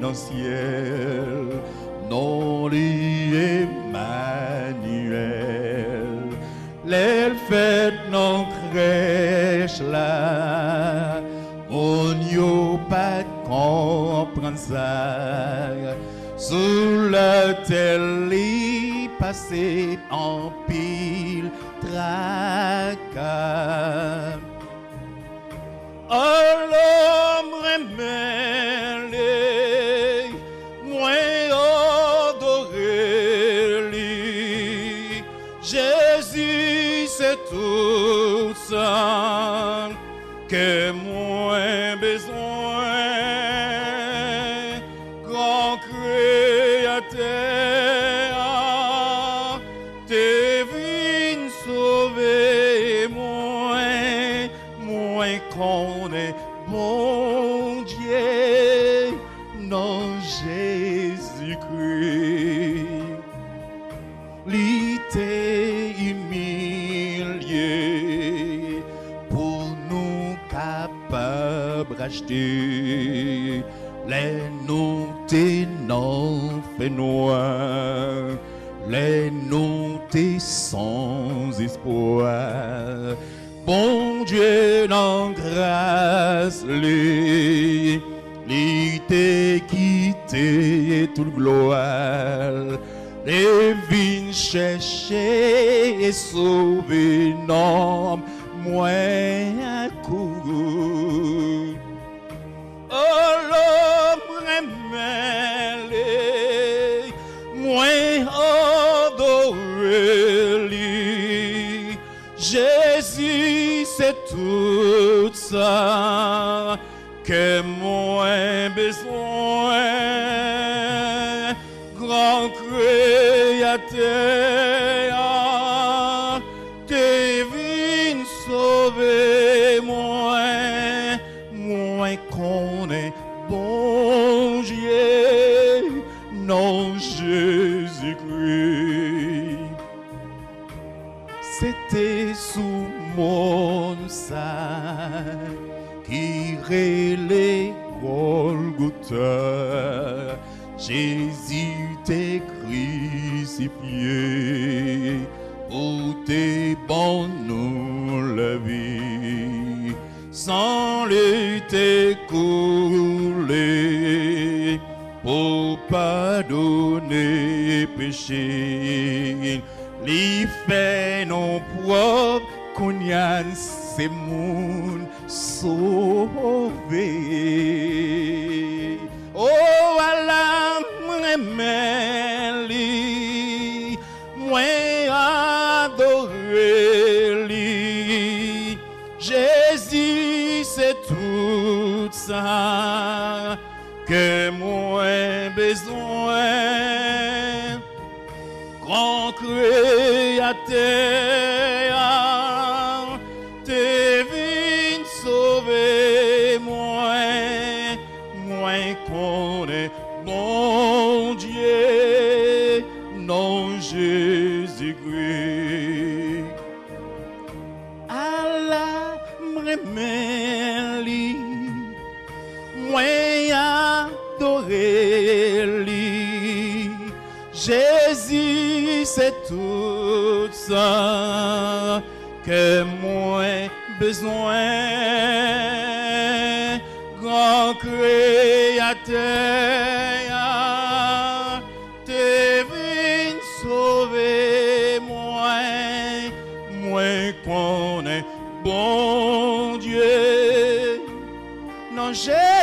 dans le ciel, non Emmanuel. Les fêtes non crèche là, on n'y pas comprendre ça. Sous la terre, il passé en pile tracas. L'homme remêlé, moins adoré lui. Jésus, c'est tout ça que moins besoin. Grand créateur, t'es venu sauver moins qu'on est bon Dieu, non Jésus-Christ. Il t'est humilié pour nous capables d'acheter les noms tes noms fait noir, les noms tes sans espoir. Bon Dieu, dans grâce, il t'a quitté toute gloire. Les vignes chercher et sauver l'homme, moins à coup. Oh, l'homme remêlé, moins adoré lui. Jésus, c'est tout ça que moins besoin. Grand créateur, t'es venu sauver moins qu'on est bon Dieu, non Jésus-Christ. C'était sous mon sac qui relait Golgotha. Jésus t'est crucifié pour tes bons nous la vie, sans le t'écouler pour pardonner péché. Li fait non propre qu'on y a ces moun sauvé. Oh, Allah, m'aimez-li, moi adorez-li. Jésus, c'est tout ça que moi besoin. Grand créateur, t'es venu sauver moins qu'on est bon Dieu, non Jésus-Christ. Allah m'aimez-li, moi adorez-li. Jésus, c'est tout ça que moi besoin. Grand créateur, t'es venu sauver moins qu'on est bon Dieu. Non, j'ai